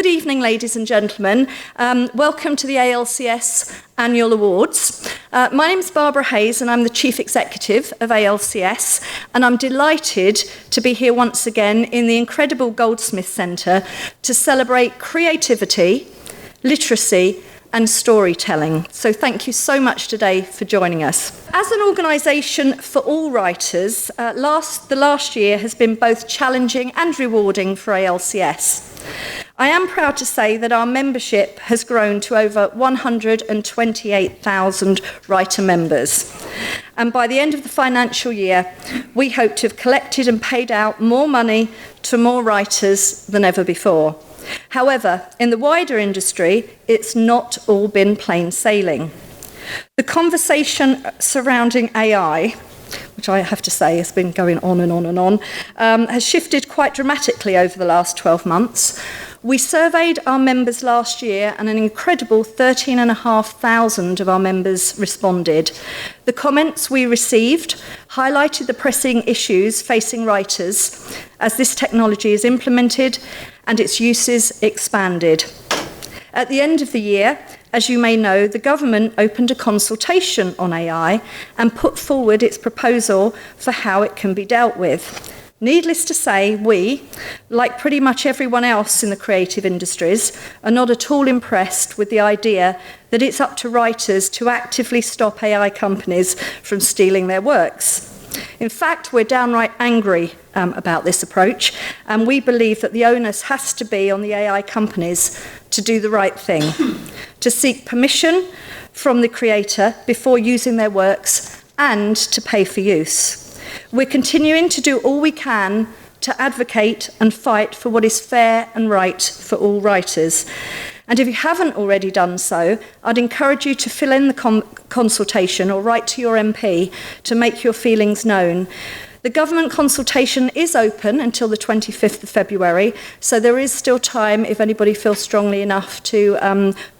Good evening, ladies and gentlemen. Welcome to the ALCS Annual Awards. My name is Barbara Hayes and I'm the Chief Executive of ALCS, and I'm delighted to be here once again in the incredible Goldsmith Centre to celebrate creativity, literacy and storytelling. So thank you so much today for joining us. As an organisation for all writers, the last year has been both challenging and rewarding for ALCS. I am proud to say that our membership has grown to over 128,000 writer members. And by the end of the financial year, we hope to have collected and paid out more money to more writers than ever before. However, in the wider industry, it's not all been plain sailing. The conversation surrounding AI, which I have to say has been going on and on and on, has shifted quite dramatically over the last 12 months. We surveyed our members last year and an incredible 13,500 of our members responded. The comments we received highlighted the pressing issues facing writers as this technology is implemented and its uses expanded. At the end of the year, as you may know, the government opened a consultation on AI and put forward its proposal for how it can be dealt with. Needless to say, we, like pretty much everyone else in the creative industries, are not at all impressed with the idea that it's up to writers to actively stop AI companies from stealing their works. In fact, we're downright angry about this approach, and we believe that the onus has to be on the AI companies to do the right thing, to seek permission from the creator before using their works and to pay for use. We're continuing to do all we can to advocate and fight for what is fair and right for all writers. And if you haven't already done so, I'd encourage you to fill in the consultation or write to your MP to make your feelings known. The government consultation is open until the 25th of February, so there is still time if anybody feels strongly enough to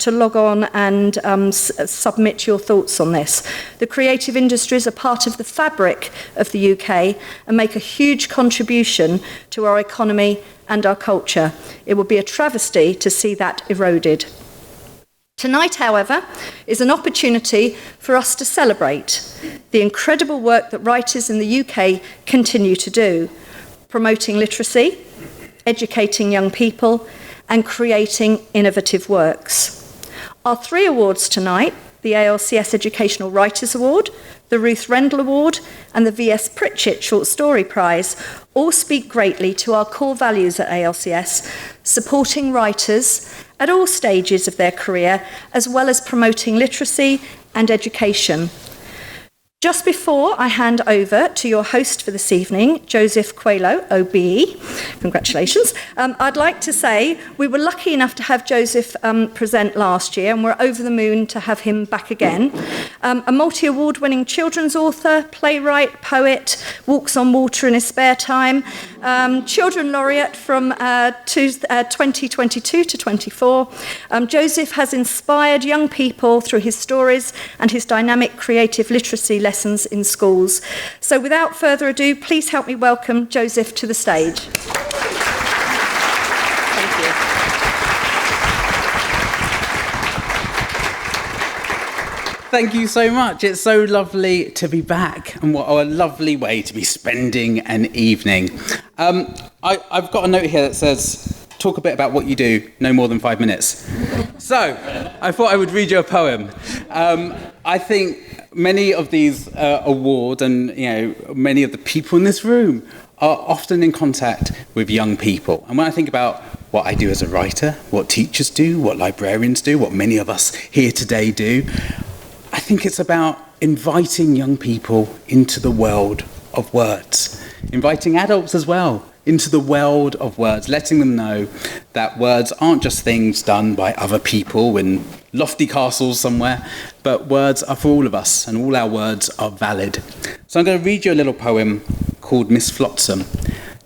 log on and submit your thoughts on this. The creative industries are part of the fabric of the UK and make a huge contribution to our economy and our culture. It would be a travesty to see that eroded. Tonight, however, is an opportunity for us to celebrate the incredible work that writers in the UK continue to do, promoting literacy, educating young people, and creating innovative works. Our three awards tonight, the ALCS Educational Writers Award, the Ruth Rendell Award, and the V.S. Pritchett Short Story Prize, all speak greatly to our core values at ALCS, supporting writers at all stages of their career, as well as promoting literacy and education. Just before I hand over to your host for this evening, Joseph Coelho, OBE, congratulations, I'd like to say we were lucky enough to have Joseph present last year, and we're over the moon to have him back again. A multi-award winning children's author, playwright, poet, walks on water in his spare time, children laureate from 2022 to 24. Joseph has inspired young people through his stories and his dynamic creative literacy lessons in schools. So without further ado, please help me welcome Joseph to the stage. Thank you. Thank you so much. It's so lovely to be back, and what a lovely way to be spending an evening. I've got a note here that says, talk a bit about what you do, no more than 5 minutes. So I thought I would read you a poem. I think many of these awards and many of the people in this room are often in contact with young people. And when I think about what I do as a writer, what teachers do, what librarians do, what many of us here today do, I think it's about inviting young people into the world of words, inviting adults as well into the world of words, letting them know that words aren't just things done by other people in lofty castles somewhere, but words are for all of us, and all our words are valid. So I'm going to read you a little poem called Miss Flotsam,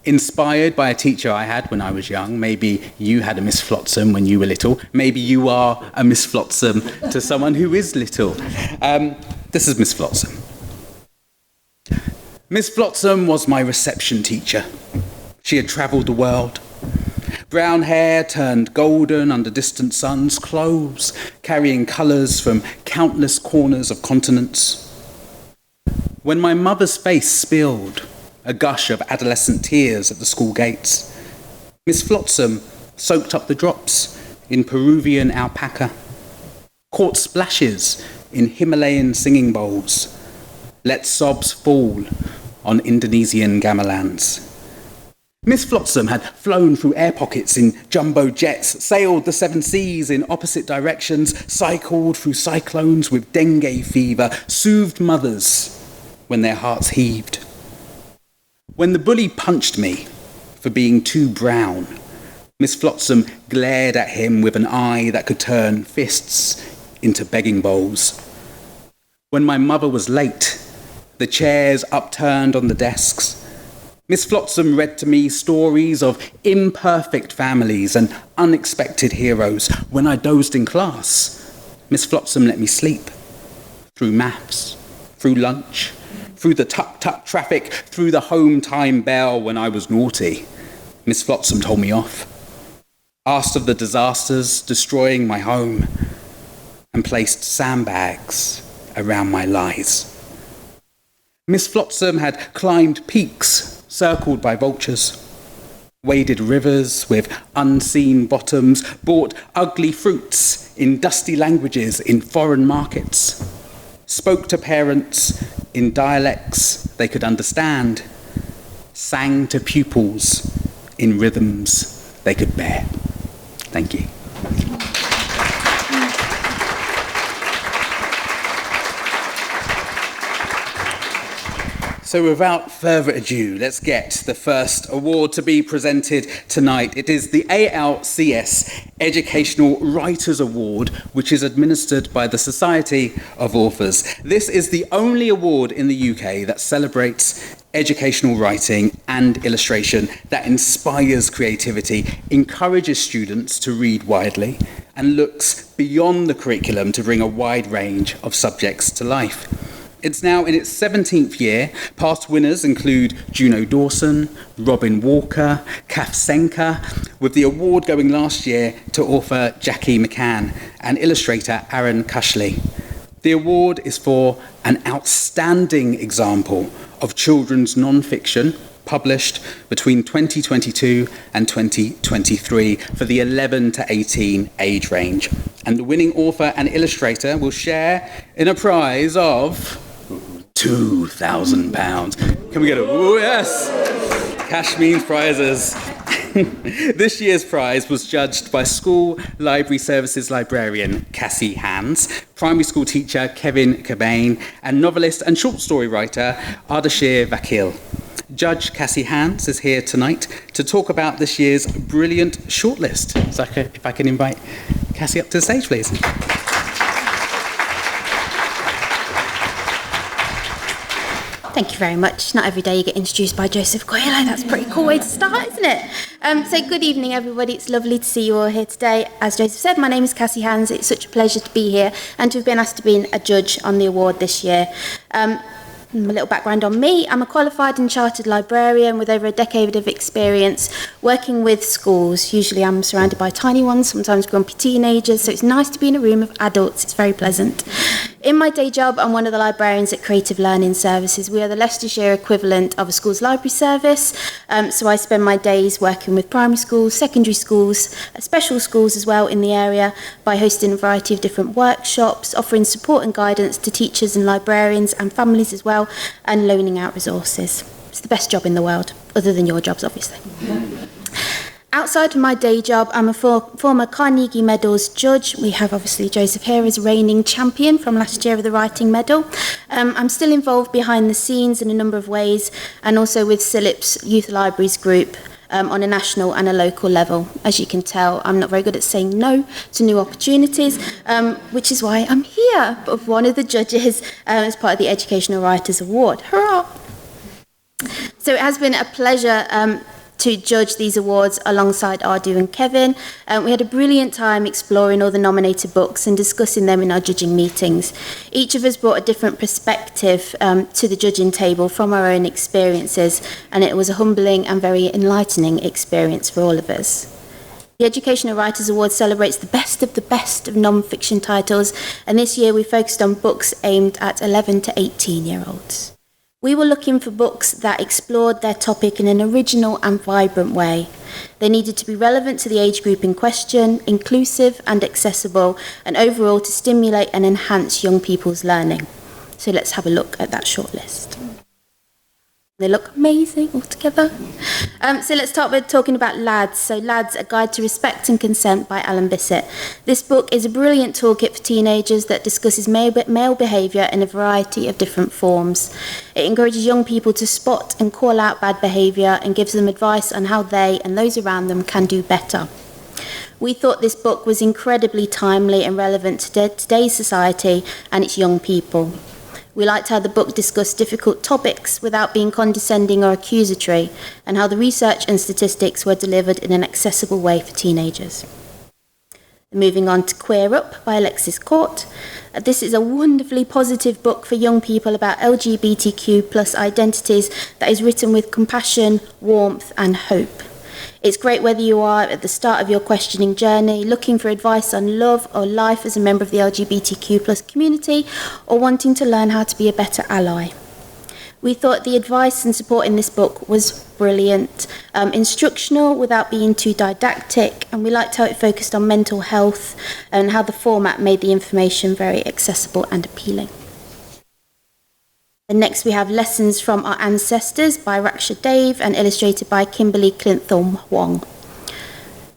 inspired by a teacher I had when I was young. Maybe you had a Miss Flotsam when you were little. Maybe you are a Miss Flotsam to someone who is little. This is Miss Flotsam. Miss Flotsam was my reception teacher. She had travelled the world, Brown hair turned golden under distant suns, clothes carrying colours from countless corners of continents. When my mother's face spilled a gush of adolescent tears at the school gates, Miss Flotsam soaked up the drops in Peruvian alpaca, caught splashes in Himalayan singing bowls, let sobs fall on Indonesian gamelans. Miss Flotsam had flown through air pockets in jumbo jets, sailed the seven seas in opposite directions, cycled through cyclones with dengue fever, soothed mothers when their hearts heaved. When the bully punched me for being too brown, Miss Flotsam glared at him with an eye that could turn fists into begging bowls. When my mother was late, the chairs upturned on the desks, Miss Flotsam read to me stories of imperfect families and unexpected heroes. When I dozed in class, Miss Flotsam let me sleep. Through maths, through lunch, through the tuk-tuk traffic, through the home time bell when I was naughty, Miss Flotsam told me off. Asked of the disasters destroying my home and placed sandbags around my lies. Miss Flotsam had climbed peaks circled by vultures, waded rivers with unseen bottoms, bought ugly fruits in dusty languages in foreign markets, spoke to parents in dialects they could understand, sang to pupils in rhythms they could bear. Thank you. So without further ado, let's get the first award to be presented tonight. It is the ALCS Educational Writers Award, which is administered by the Society of Authors. This is the only award in the UK that celebrates educational writing and illustration, that inspires creativity, encourages students to read widely, and looks beyond the curriculum to bring a wide range of subjects to life. It's now in its 17th year. Past winners include Juno Dawson, Robin Walker, Kath Senka, with the award going last year to author Jackie McCann and illustrator Aaron Cushley. The award is for an outstanding example of children's non-fiction published between 2022 and 2023 for the 11 to 18 age range. And the winning author and illustrator will share in a prize of £2,000. Can we get a ooh, yes? Cash means prizes. This year's prize was judged by School Library Services librarian Cassie Hands, primary school teacher Kevin Cobain, and novelist and short story writer Ardashir Vakil. Judge Cassie Hands is here tonight to talk about this year's brilliant shortlist. So if I can invite Cassie up to the stage, please. Thank you very much. Not every day you get introduced by Joseph Coelho. That's a pretty cool way to start, isn't it? So good evening, everybody. It's lovely to see you all here today. As Joseph said, my name is Cassie Hands. It's such a pleasure to be here and to have been asked to be a judge on the award this year. A little background on me. I'm a qualified and chartered librarian with over a decade of experience working with schools. Usually I'm surrounded by tiny ones, sometimes grumpy teenagers, so it's nice to be in a room of adults. It's very pleasant. In my day job, I'm one of the librarians at Creative Learning Services. We are the Leicestershire equivalent of a school's library service, so I spend my days working with primary schools, secondary schools, special schools as well in the area by hosting a variety of different workshops, offering support and guidance to teachers and librarians and families as well, and loaning out resources. It's the best job in the world, other than your jobs, obviously. Outside of my day job, I'm a former Carnegie Medals judge. We have obviously Joseph here as reigning champion from last year of the Writing Medal. I'm still involved behind the scenes in a number of ways, and also with CILIP's Youth Libraries Group on a national and a local level. As you can tell, I'm not very good at saying no to new opportunities, which is why I'm here, of one of the judges as part of the Educational Writers Award. Hurrah! So it has been a pleasure to judge these awards alongside Ardu and Kevin. We had a brilliant time exploring all the nominated books and discussing them in our judging meetings. Each of us brought a different perspective to the judging table from our own experiences, and it was a humbling and very enlightening experience for all of us. The Educational Writers Award celebrates the best of non-fiction titles, and this year we focused on books aimed at 11 to 18-year-olds. We were looking for books that explored their topic in an original and vibrant way. They needed to be relevant to the age group in question, inclusive and accessible, and overall to stimulate and enhance young people's learning. So let's have a look at that shortlist. They look amazing all together. So let's start with talking about Lads. So Lads, A Guide to Respect and Consent by Alan Bissett. This book is a brilliant toolkit for teenagers that discusses male behaviour in a variety of different forms. It encourages young people to spot and call out bad behaviour and gives them advice on how they and those around them can do better. We thought this book was incredibly timely and relevant to today's society and its young people. We liked how the book discussed difficult topics without being condescending or accusatory, and how the research and statistics were delivered in an accessible way for teenagers. Moving on to Queer Up by Alexis Court. This is a wonderfully positive book for young people about LGBTQ plus identities that is written with compassion, warmth and hope. It's great whether you are at the start of your questioning journey, looking for advice on love or life as a member of the LGBTQ plus community, or wanting to learn how to be a better ally. We thought the advice and support in this book was brilliant, instructional without being too didactic, and we liked how it focused on mental health and how the format made the information very accessible and appealing. And next we have Lessons from Our Ancestors by Raksha Dave and illustrated by Kimberly Clinthorne Wong.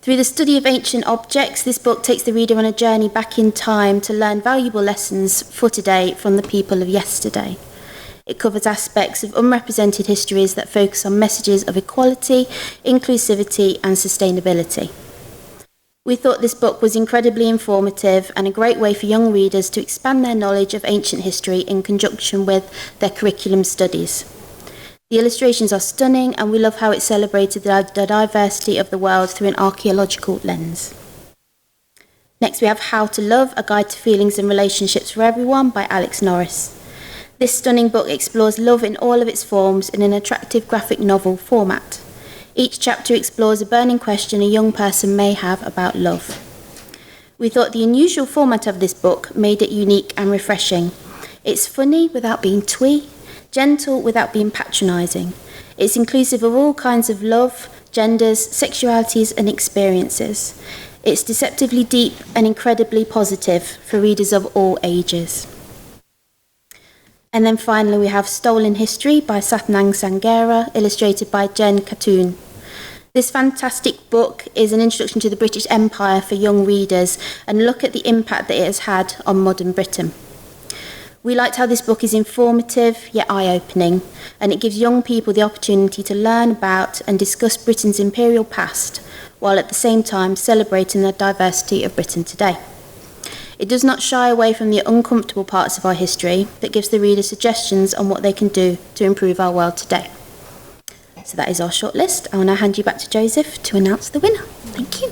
Through the study of ancient objects, this book takes the reader on a journey back in time to learn valuable lessons for today from the people of yesterday. It covers aspects of unrepresented histories that focus on messages of equality, inclusivity and sustainability. We thought this book was incredibly informative and a great way for young readers to expand their knowledge of ancient history in conjunction with their curriculum studies. The illustrations are stunning and we love how it celebrated the diversity of the world through an archaeological lens. Next we have How to Love, A Guide to Feelings and Relationships for Everyone by Alex Norris. This stunning book explores love in all of its forms in an attractive graphic novel format. Each chapter explores a burning question a young person may have about love. We thought the unusual format of this book made it unique and refreshing. It's funny without being twee, gentle without being patronising. It's inclusive of all kinds of love, genders, sexualities and experiences. It's deceptively deep and incredibly positive for readers of all ages. And then finally we have Stolen History by Satnam Sanghera, illustrated by Jen Katoon. This fantastic book is an introduction to the British Empire for young readers and look at the impact that it has had on modern Britain. We liked how this book is informative yet eye-opening, and it gives young people the opportunity to learn about and discuss Britain's imperial past, while at the same time celebrating the diversity of Britain today. It does not shy away from the uncomfortable parts of our history, but gives the reader suggestions on what they can do to improve our world today. So that is our shortlist. I will now hand you back to Joseph to announce the winner. Thank you.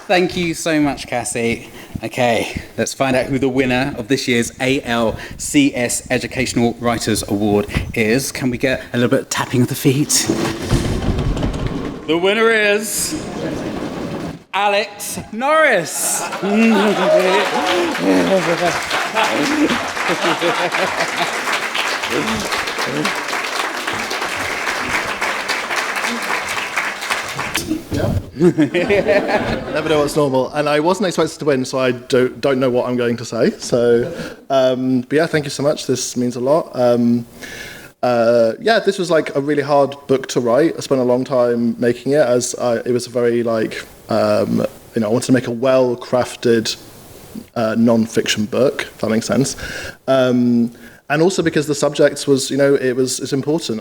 Thank you so much, Cassie. Okay, let's find out who the winner of this year's ALCS Educational Writers Award is. Can we get a little bit of tapping of the feet? The winner is Alex Norris. Never know what's normal, and I wasn't expected to win, so I don't know what I'm going to say. So, but yeah, thank you so much. This means a lot. Yeah, this was like a really hard book to write. I spent a long time making it, as it was a very like I wanted to make a well-crafted non-fiction book. If that makes sense. And also because the subject was, it's important.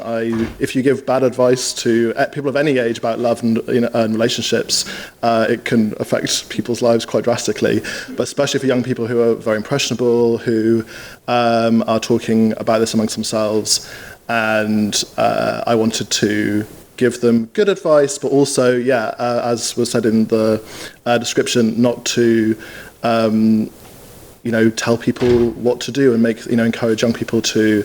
If you give bad advice to people of any age about love and relationships, it can affect people's lives quite drastically. But especially for young people who are very impressionable, who are talking about this amongst themselves. And I wanted to give them good advice, but also, as was said in the description, not to tell people what to do and encourage young people to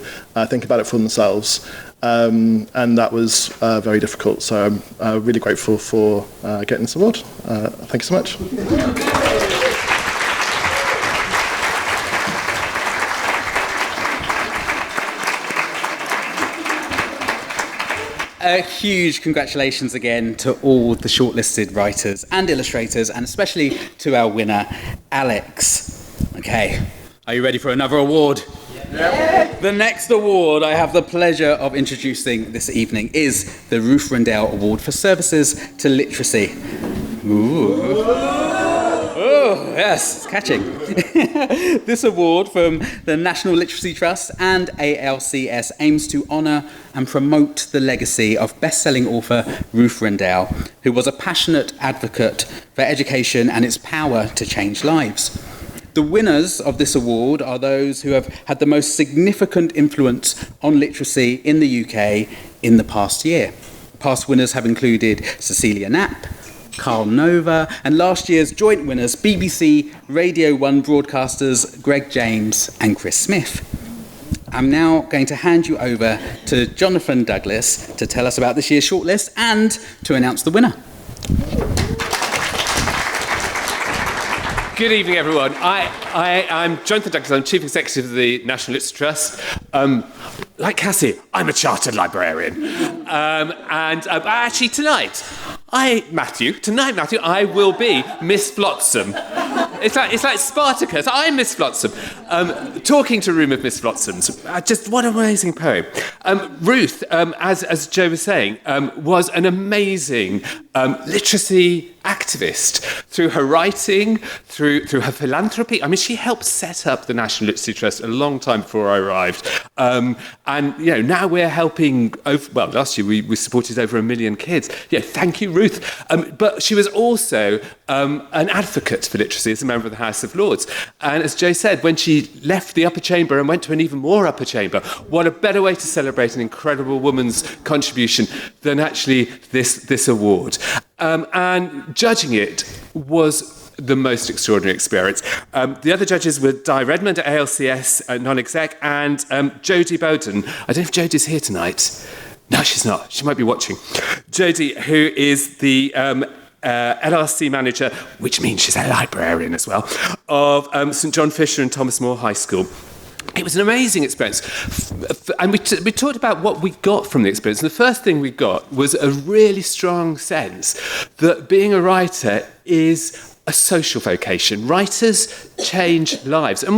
think about it for themselves. And that was very difficult. So I'm really grateful for getting this award. Thank you so much. A huge congratulations again to all the shortlisted writers and illustrators, and especially to our winner, Alex. Okay, are you ready for another award? Yeah. The next award I have the pleasure of introducing this evening is the Ruth Rendell Award for Services to Literacy. Ooh. Oh, yes, it's catching. This award from the National Literacy Trust and ALCS aims to honour and promote the legacy of best-selling author Ruth Rendell, who was a passionate advocate for education and its power to change lives. The winners of this award are those who have had the most significant influence on literacy in the UK in the past year. Past winners have included Cecilia Knapp, Carl Nova, and last year's joint winners, BBC Radio 1 broadcasters Greg James and Chris Smith. I'm now going to hand you over to Jonathan Douglas to tell us about this year's shortlist and to announce the winner. Good evening, everyone. I'm Jonathan Douglas. I'm Chief Executive of the National Literacy Trust. Like Cassie, I'm a chartered librarian. Actually, tonight, Matthew, I will be Miss Flotsam. It's like Spartacus. I'm Miss Flotsam. Talking to a room of Miss Flotsams. Just what an amazing poem. Ruth, as Joe was saying, was an amazing literacy activist through her writing, through her philanthropy. I mean, she helped set up the National Literacy Trust a long time before I arrived. Now we're helping, last year we supported over 1 million kids. Yeah, thank you, Ruth. But she was also an advocate for literacy as a member of the House of Lords. And as Joe said, when she left the upper chamber and went to an even more upper chamber, what a better way to celebrate an incredible woman's contribution than actually this award. And judging it was the most extraordinary experience. The other judges were Di Redmond at ALCS, non-exec, and Jodie Bowden. I don't know if Jodie's here tonight. No, she's not. She might be watching. Jodie, who is the LRC manager, which means she's a librarian as well, of St John Fisher and Thomas More High School. It was an amazing experience. And we talked about what we got from the experience. And the first thing we got was a really strong sense that being a writer is a social vocation. Writers change lives. And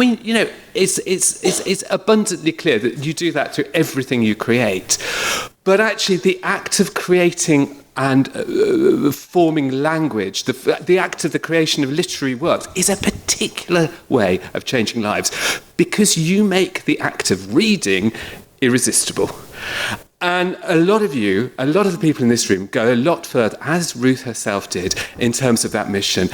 it's abundantly clear that you do that through everything you create. But actually the act of creating and forming language, the act of the creation of literary works is a particular way of changing lives because you make the act of reading irresistible. And a lot of the people in this room go a lot further, as Ruth herself did, in terms of that mission,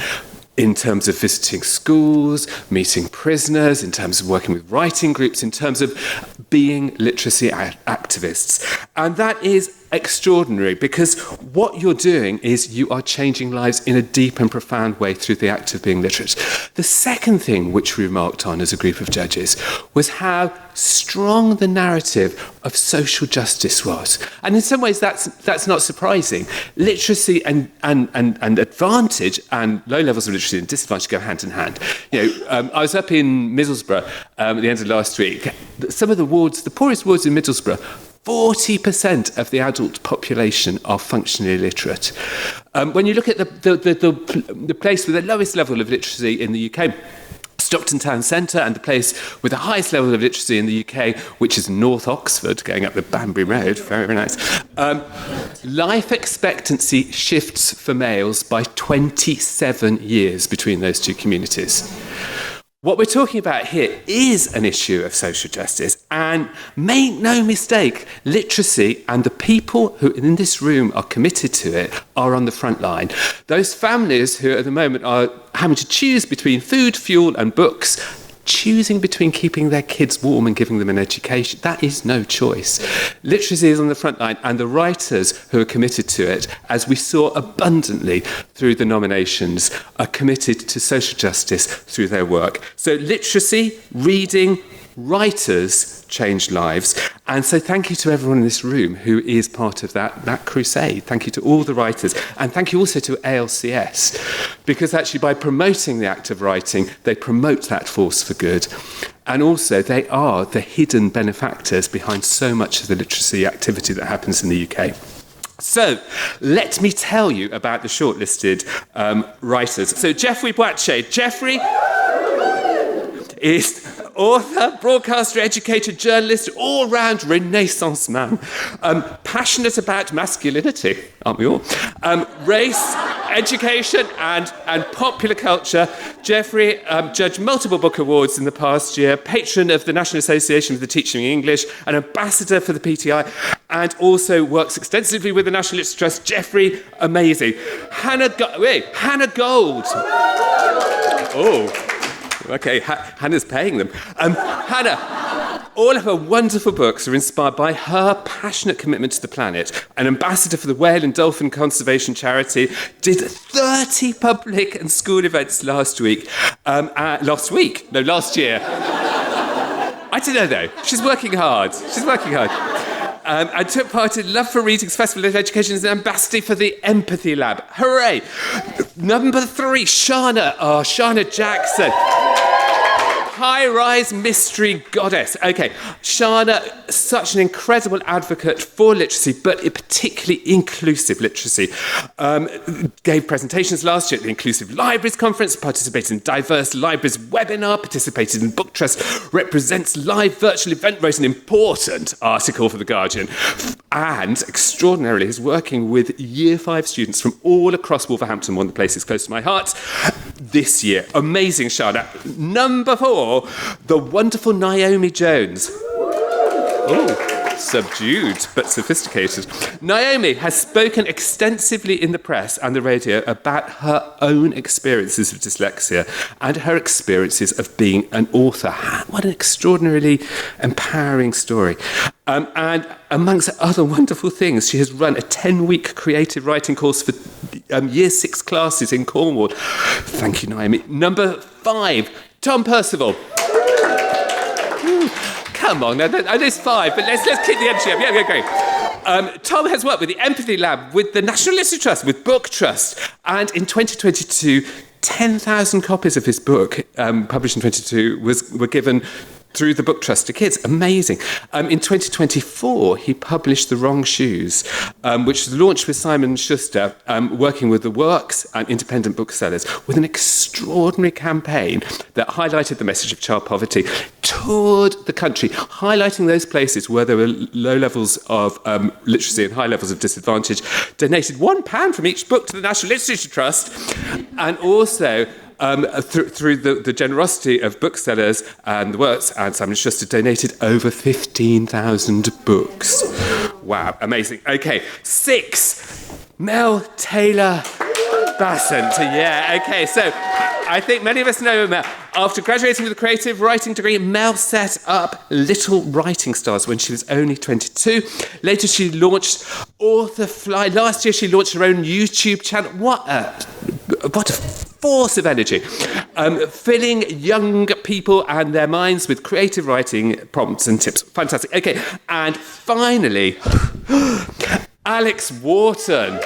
in terms of visiting schools, meeting prisoners, in terms of working with writing groups, in terms of being literacy activists. And that is extraordinary because what you're doing is you are changing lives in a deep and profound way through the act of being literate. The second thing which we remarked on as a group of judges was how strong the narrative of social justice was. And in some ways that's not surprising. Literacy and advantage and low levels of literacy and disadvantage go hand in hand. I was up in Middlesbrough at the end of last week. Some of the wards, the poorest wards in Middlesbrough, 40% of the adult population are functionally illiterate. When you look at the place with the lowest level of literacy in the UK, Stockton Town Centre, and the place with the highest level of literacy in the UK, which is North Oxford, going up the Banbury Road, very, very nice. Life expectancy shifts for males by 27 years between those two communities. What we're talking about here is an issue of social justice, and make no mistake, literacy and the people who in this room are committed to it are on the front line. Those families who at the moment are having to choose between food, fuel and books choosing between keeping their kids warm and giving them an education. That is no choice. Literacy is on the front line, and the writers who are committed to it, as we saw abundantly through the nominations, are committed to social justice through their work. So literacy, reading, writers change lives. And so thank you to everyone in this room who is part of that crusade. Thank you to all the writers. And thank you also to ALCS, because actually by promoting the act of writing, they promote that force for good. And also they are the hidden benefactors behind so much of the literacy activity that happens in the UK. So, let me tell you about the shortlisted writers. So, Geoffrey Boitchet. Geoffrey is author, broadcaster, educator, journalist, all-round Renaissance man. Passionate about masculinity, aren't we all? Race, education, and popular culture. Geoffrey judged multiple book awards in the past year, patron of the National Association for the Teaching of English, an ambassador for the PTI, and also works extensively with the National Literacy Trust. Geoffrey, amazing. Hannah Gold. Oh. Okay, Hannah's paying them. Hannah, all of her wonderful books are inspired by her passionate commitment to the planet. An ambassador for the whale and dolphin conservation charity, did 30 public and school events last year. I don't know though. She's working hard. And took part in Love for Reading's Festival of Education as an ambassador for the Empathy Lab. Hooray! Number 3, Shana Jackson. High-rise mystery goddess. Okay, Shana, such an incredible advocate for literacy, but particularly inclusive literacy. Gave presentations last year at the Inclusive Libraries Conference, participated in Diverse Libraries webinar, participated in Book Trust Represents Live Virtual Event, wrote an important article for The Guardian, and extraordinarily is working with Year 5 students from all across Wolverhampton, one of the places close to my heart, this year. Amazing, Shana. Number 4, the wonderful Naomi Jones. Oh, subdued but sophisticated. Naomi has spoken extensively in the press and the radio about her own experiences of dyslexia and her experiences of being an author. What an extraordinarily empowering story. And amongst other wonderful things, she has run a 10-week creative writing course for Year 6 classes in Cornwall. Thank you, Naomi. Number 5, Tom Percival. Come on, now, I know it's 5, but let's keep the energy up. Yeah, great. Tom has worked with the Empathy Lab, with the National Literacy Trust, with Book Trust, and in 2022, 10,000 copies of his book, published in 2022, were given through the Book Trust to kids. Amazing. In 2024, he published The Wrong Shoes, which was launched with Simon Schuster, working with The Works and independent booksellers, with an extraordinary campaign that highlighted the message of child poverty, toured the country, highlighting those places where there were low levels of literacy and high levels of disadvantage, donated £1 from each book to the National Literacy Trust, and also through the generosity of booksellers and The Works and Simon Schuster, donated over 15,000 books. Wow, amazing. Okay, 6, Mel Taylor Bassant. Yeah, okay, so I think many of us know Mel. After graduating with a creative writing degree, Mel set up Little Writing Stars when she was only 22. Later, she launched Author Fly. Last year, she launched her own YouTube channel. What a force of energy, filling young people and their minds with creative writing prompts and tips. Fantastic. Okay, and finally, Alex Wharton.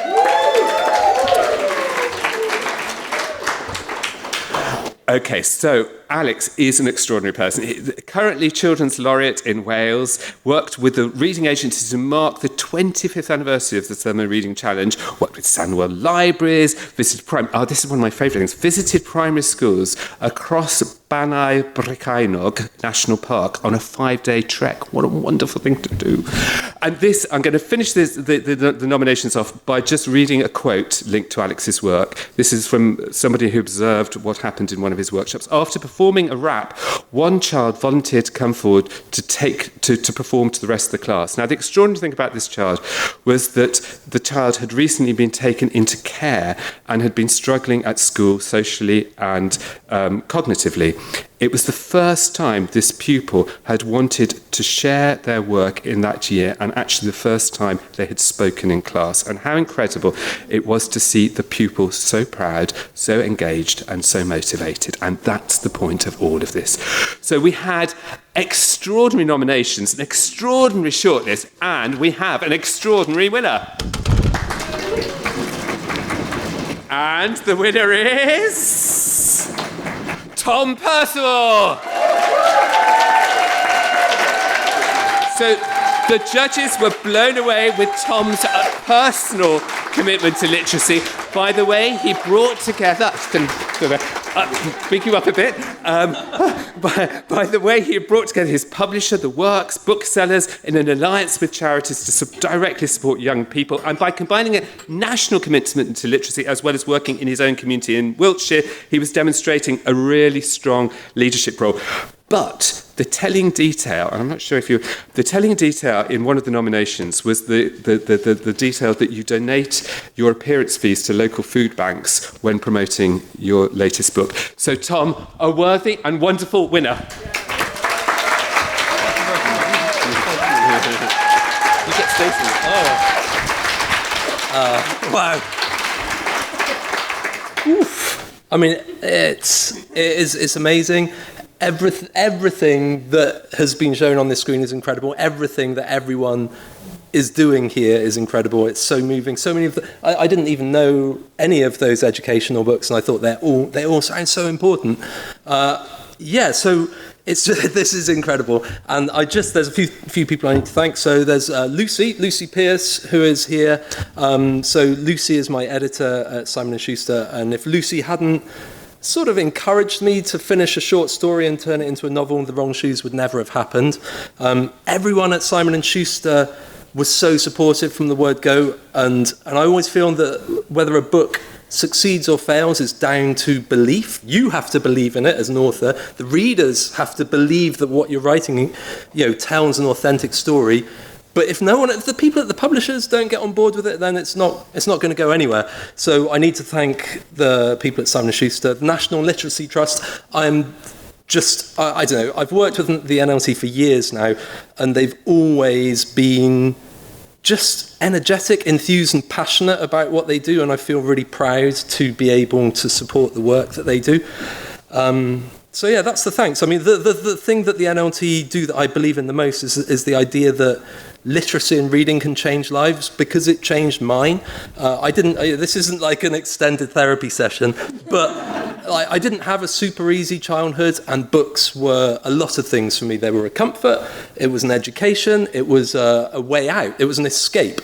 Okay, so Alex is an extraordinary person. Currently Children's Laureate in Wales, worked with the Reading Agency to mark the 25th anniversary of the Summer Reading Challenge, worked with Sandwell Libraries, this is one of my favourite things, visited primary schools across Banau Brychainog National Park on a 5-day trek. What a wonderful thing to do. And this, I'm going to finish the nominations off by just reading a quote linked to Alex's work. This is from somebody who observed what happened in one of his workshops. After performing a rap, one child volunteered to come forward to perform to the rest of the class. Now, the extraordinary thing about this child was that the child had recently been taken into care and had been struggling at school socially and cognitively. It was the first time this pupil had wanted to share their work in that year, and actually the first time they had spoken in class. And how incredible it was to see the pupil so proud, so engaged, and so motivated. And that's the point of all of this. So we had extraordinary nominations, an extraordinary shortlist, and we have an extraordinary winner. And the winner is Tom Percival. So the judges were blown away with Tom's personal commitment to literacy. By the way, he brought together, big you up a bit. By the way, he brought together his publisher, the works, booksellers, in an alliance with charities to directly support young people. And by combining a national commitment to literacy as well as working in his own community in Wiltshire, he was demonstrating a really strong leadership role. But the telling detail, and I'm not sure if the telling detail in one of the nominations was the detail that you donate your appearance fees to local food banks when promoting your latest book. So, Tom, a worthy and wonderful winner. You get Stacey. Wow. Oof. I mean, it's amazing. Everything that has been shown on this screen is incredible. Everything that everyone is doing here is incredible. It's so moving. So many of I didn't even know any of those educational books, and I thought they all sound so important. So it's just, this is incredible. And there's a few people I need to thank. So there's Lucy Pierce, who is here. So Lucy is my editor at Simon & Schuster, and if Lucy hadn't sort of encouraged me to finish a short story and turn it into a novel, The Wrong Shoes would never have happened. Everyone at Simon & Schuster was so supportive from the word go, and I always feel that whether a book succeeds or fails is down to belief. You have to believe in it as an author. The readers have to believe that what you're writing, tells an authentic story. But if the people at the publishers don't get on board with it, then it's not going to go anywhere. So I need to thank the people at Simon & Schuster, the National Literacy Trust. I don't know, I've worked with the NLT for years now, and they've always been just energetic, enthused, and passionate about what they do, and I feel really proud to be able to support the work that they do. So yeah, that's the thanks. I mean, the thing that the NLT do that I believe in the most is the idea that literacy and reading can change lives, because it changed mine. This isn't like an extended therapy session, but I didn't have a super easy childhood, and books were a lot of things for me. They were a comfort, it was an education, it was a way out, it was an escape.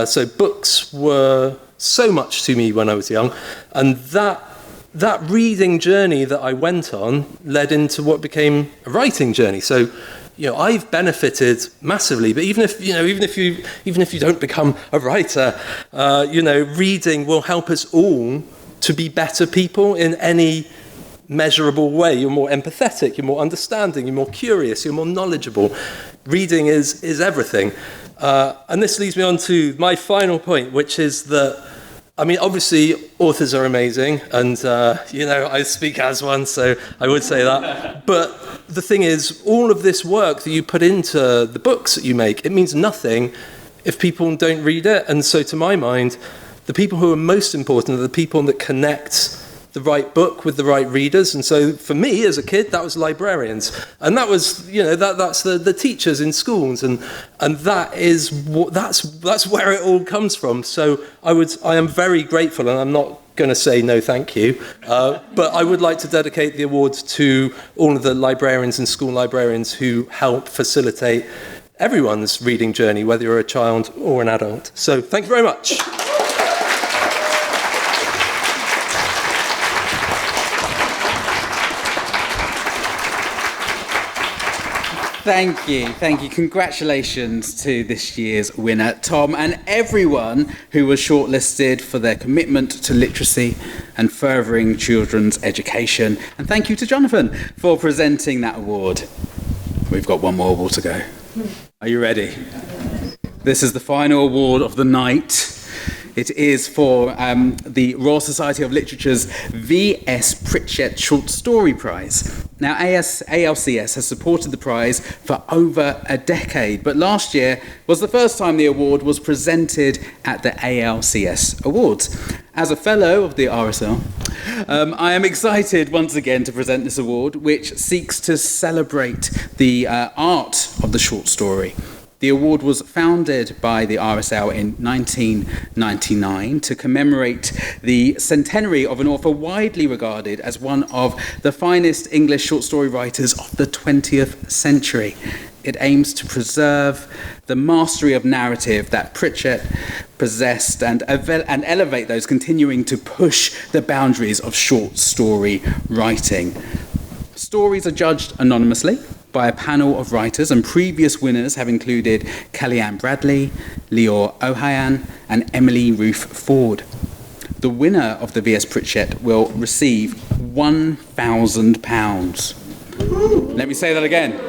So books were so much to me when I was young, and that reading journey that I went on led into what became a writing journey. So, I've benefited massively. But even if you don't become a writer, reading will help us all to be better people in any measurable way. You're more empathetic, you're more understanding, you're more curious, you're more knowledgeable. Reading is everything. And this leads me on to my final point, which is that, I mean, obviously, authors are amazing, and, I speak as one, so I would say that. But the thing is, all of this work that you put into the books that you make, it means nothing if people don't read it. And so, to my mind, the people who are most important are the people that connect the right book with the right readers. And so for me as a kid, that was librarians, and that was that's the teachers in schools, and that is that's where it all comes from. So I am very grateful, and I'm not going to say no thank you, but I would like to dedicate the award to all of the librarians and school librarians who help facilitate everyone's reading journey, whether you're a child or an adult. So thank you very much. Thank you. Congratulations to this year's winner, Tom, and everyone who was shortlisted for their commitment to literacy and furthering children's education. And thank you to Jonathan for presenting that award. We've got one more award to go. Are you ready? This is the final award of the night. It is for the Royal Society of Literature's V.S. Pritchett Short Story Prize. Now, ALCS has supported the prize for over a decade, but last year was the first time the award was presented at the ALCS Awards. As a fellow of the RSL, I am excited once again to present this award, which seeks to celebrate the art of the short story. The award was founded by the RSL in 1999 to commemorate the centenary of an author widely regarded as one of the finest English short story writers of the 20th century. It aims to preserve the mastery of narrative that Pritchett possessed and elevate those continuing to push the boundaries of short story writing. Stories are judged anonymously by a panel of writers, and previous winners have included Kellyanne Bradley, Leor Ohayan, and Emily Ruth Ford. The winner of the V.S. Pritchett will receive £1,000. Let me say that again.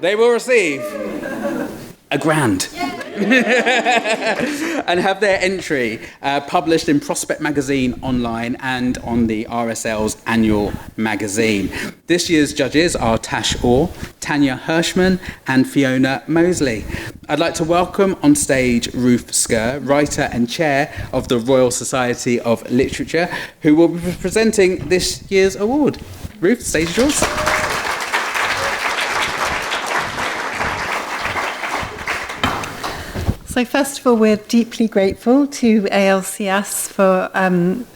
They will receive £1,000. And have their entry published in Prospect Magazine online and on the RSL's annual magazine. This year's judges are Tash Orr, Tanya Hirschman and Fiona Mosley. I'd like to welcome on stage Ruth Skerr, writer and chair of the Royal Society of Literature, who will be presenting this year's award. Ruth, the stage is yours. So first of all, we're deeply grateful to ALCS for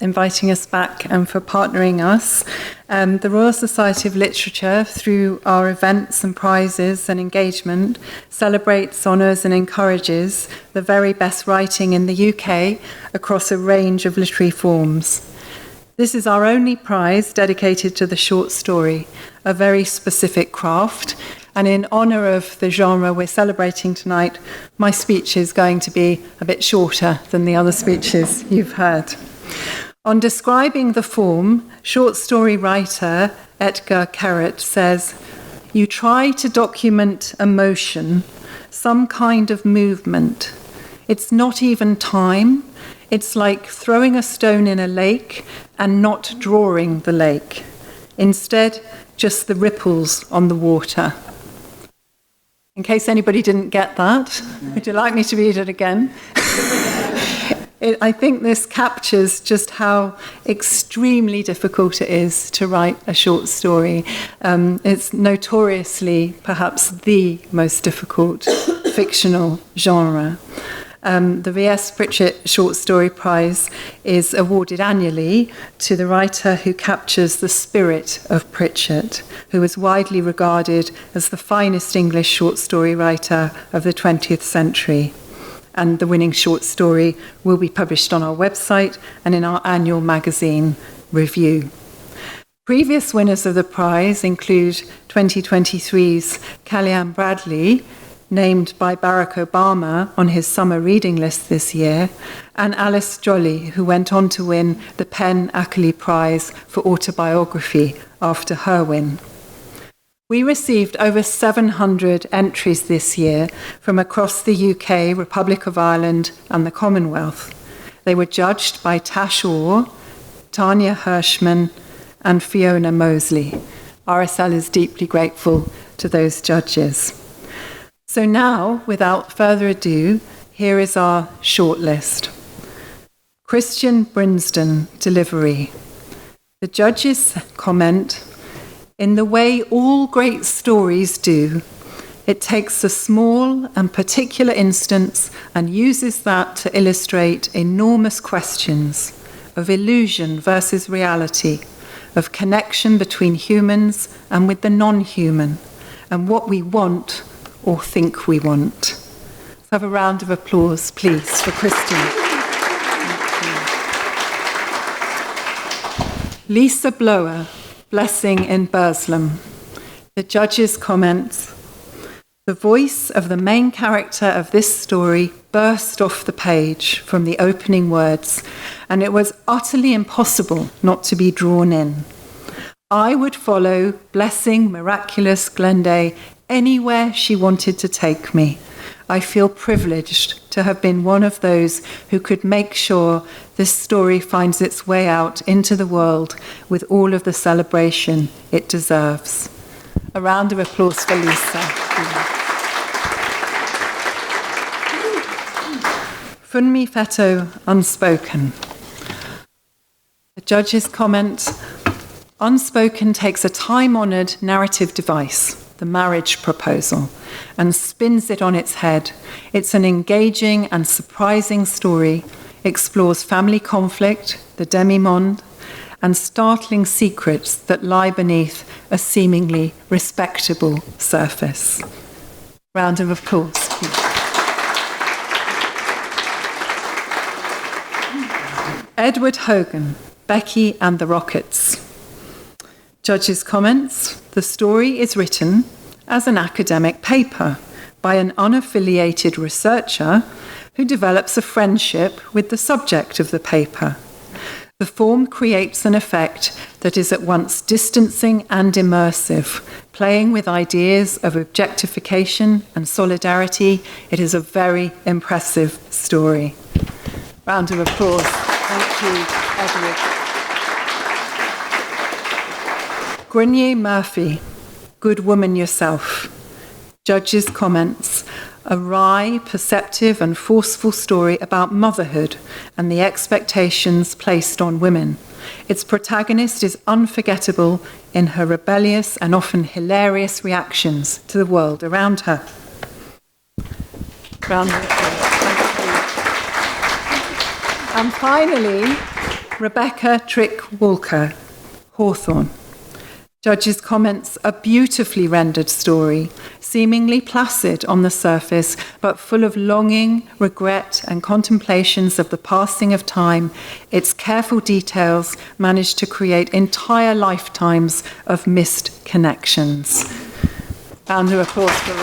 inviting us back and for partnering us. The Royal Society of Literature, through our events and prizes and engagement, celebrates, honours and encourages the very best writing in the UK across a range of literary forms. This is our only prize dedicated to the short story, a very specific craft. And in honour of the genre we're celebrating tonight, my speech is going to be a bit shorter than the other speeches you've heard. On describing the form, short story writer Edgar Carrot says, "You try to document emotion, some kind of movement. It's not even time. It's like throwing a stone in a lake and not drawing the lake. Instead, just the ripples on the water." In case anybody didn't get that, would you like me to read it again? I think this captures just how extremely difficult it is to write a short story. It's notoriously perhaps the most difficult fictional genre. The V.S. Pritchett Short Story Prize is awarded annually to the writer who captures the spirit of Pritchett, who is widely regarded as the finest English short story writer of the 20th century. And the winning short story will be published on our website and in our annual magazine review. Previous winners of the prize include 2023's Kellyanne Bradley, named by Barack Obama on his summer reading list this year, and Alice Jolly, who went on to win the PEN Ackley Prize for autobiography after her win. We received over 700 entries this year from across the UK, Republic of Ireland, and the Commonwealth. They were judged by Tash Orr, Tanya Hirschman, and Fiona Mosley. RSL is deeply grateful to those judges. So now, without further ado, here is our shortlist. Christian Brinsden, delivery. The judges comment, "In the way all great stories do, it takes a small and particular instance and uses that to illustrate enormous questions of illusion versus reality, of connection between humans and with the non-human, and what we want or think we want." Let's have a round of applause, please, for Christian. Lisa Blower, Blessing in Burslem. The judge's comments, "The voice of the main character of this story burst off the page from the opening words, and it was utterly impossible not to be drawn in. I would follow Blessing Miraculous Glenday anywhere she wanted to take me. I feel privileged to have been one of those who could make sure this story finds its way out into the world with all of the celebration it deserves. A round of applause for Lisa. Funmi Feto, Unspoken. The judge's comment, Unspoken takes a time-honoured narrative device, the marriage proposal, and spins it on its head. It's an engaging and surprising story, explores family conflict, the demi-monde, and startling secrets that lie beneath a seemingly respectable surface. Round of applause, please. Edward Hogan, Becky and the Rockets. Judge's comments, the story is written as an academic paper by an unaffiliated researcher who develops a friendship with the subject of the paper. The form creates an effect that is at once distancing and immersive, playing with ideas of objectification and solidarity. It is a very impressive story. Round of applause. Thank you, Edward. Grenier Murphy, Good Woman Yourself. Judge's comments, a wry, perceptive and forceful story about motherhood and the expectations placed on women. Its protagonist is unforgettable in her rebellious and often hilarious reactions to the world around her. Round of applause. And finally, Rebecca Trick-Walker, Hawthorne. Judge's comments, a beautifully rendered story, seemingly placid on the surface, but full of longing, regret, and contemplations of the passing of time. Its careful details managed to create entire lifetimes of missed connections. Round of applause for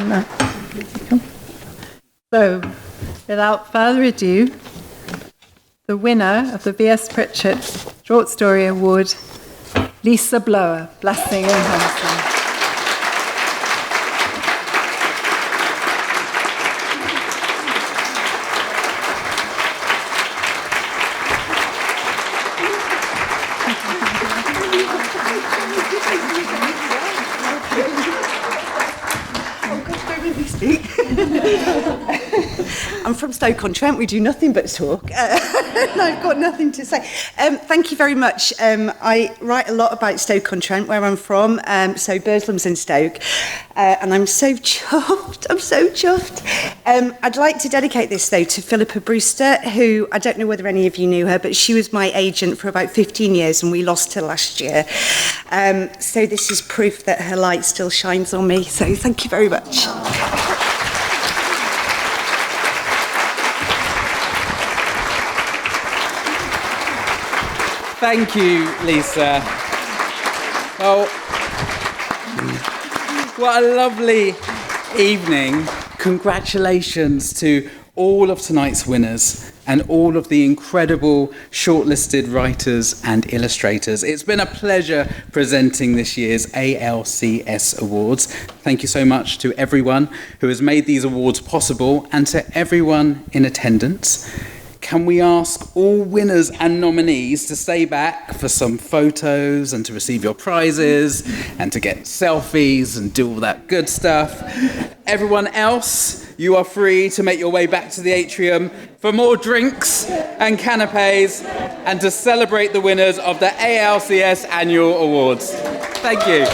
Rebecca. So, without further ado, the winner of the V.S. Pritchett Short Story Award, Lisa Blower, Blessing in Hanson. I'm from Stoke-on-Trent. We do nothing but talk. I've got nothing to say. Thank you very much. I write a lot about Stoke-on-Trent, where I'm from. So Burslem's in Stoke. And I'm so chuffed. I'm so chuffed. I'd like to dedicate this, though, to Philippa Brewster, who, I don't know whether any of you knew her, but she was my agent for about 15 years, and we lost her last year. So this is proof that her light still shines on me. So thank you very much. Thank you, Lisa. Well, what a lovely evening. Congratulations to all of tonight's winners and all of the incredible shortlisted writers and illustrators. It's been a pleasure presenting this year's ALCS Awards. Thank you so much to everyone who has made these awards possible and to everyone in attendance. Can we ask all winners and nominees to stay back for some photos and to receive your prizes and to get selfies and do all that good stuff? Everyone else, you are free to make your way back to the atrium for more drinks and canapes and to celebrate the winners of the ALCS Annual Awards. Thank you.